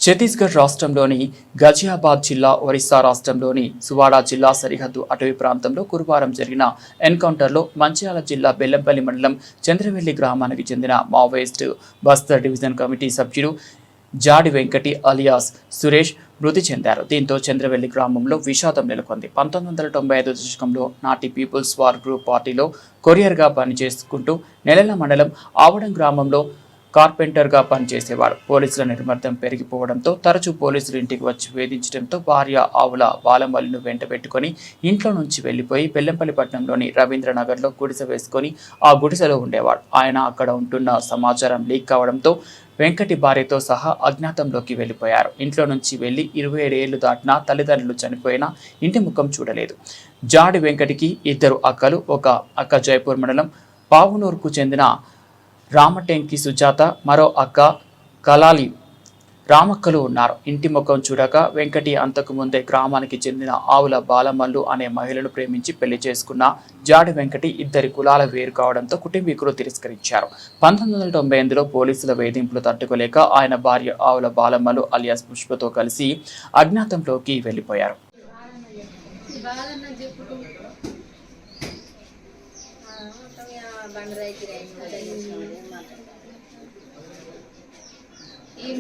ఛత్తీస్గఢ్ రాష్ట్రంలోని గజియాబాద్ జిల్లా, ఒరిస్సా రాష్ట్రంలోని సువాడా జిల్లా సరిహద్దు అటవీ ప్రాంతంలో గురువారం జరిగిన ఎన్కౌంటర్లో మంచిర్యాల జిల్లా బెల్లంపల్లి మండలం చంద్రవెల్లి గ్రామానికి చెందిన మావోయిస్టు బస్తర్ డివిజన్ కమిటీ సభ్యుడు జాడి వెంకటి అలియాస్ సురేష్ మృతి చెందారు. దీంతో చంద్రవెల్లి గ్రామంలో విషాదం నెలకొంది. 1995 దశకంలో నాటి పీపుల్స్ వార్ గ్రూప్ పార్టీలో కొరియర్గా పనిచేసుకుంటూ నెలల మండలం ఆవడం గ్రామంలో కార్పెంటర్గా పనిచేసేవాడు. పోలీసుల నిర్బంధం పెరిగిపోవడంతో తరచూ పోలీసులు ఇంటికి వచ్చి వేధించడంతో భార్య ఆవుల బాలమల్లిను వెంట పెట్టుకుని ఇంట్లో నుంచి వెళ్లిపోయి బెల్లంపల్లి పట్టణంలోని రవీంద్రనగర్లో గుడిసె వేసుకొని ఆ గుడిసెలో ఉండేవాడు. ఆయన అక్కడ ఉంటున్న సమాచారం లీక్ కావడంతో వెంకటి భార్యతో సహా అజ్ఞాతంలోకి వెళ్లిపోయారు. ఇంట్లో నుంచి వెళ్లి 27 ఏళ్లు దాటినా తల్లిదండ్రులు చనిపోయినా ఇంటి ముఖం చూడలేదు. జాడి వెంకటికి ఇద్దరు అక్కలు, ఒక అక్క జైపూర్ మండలం పావునూరుకు చెందిన రామటెంకి సుజాత, మరో అక్క కలాలి రామక్కలు ఉన్నారు. ఇంటి ముఖం చూడక వెంకటి అంతకు ముందే గ్రామానికి చెందిన ఆవుల బాలమల్లు అనే మహిళను ప్రేమించి పెళ్లి చేసుకున్న జాడి వెంకటి ఇద్దరి కులాల వేరు కావడంతో కుటుంబీకులు తిరస్కరించారు. 1998లో పోలీసుల వేధింపులు తట్టుకోలేక ఆయన భార్య ఆవుల బాలమల్లు అలియాస్ పుష్పతో కలిసి అజ్ఞాతంలోకి వెళ్లిపోయారు. ఏం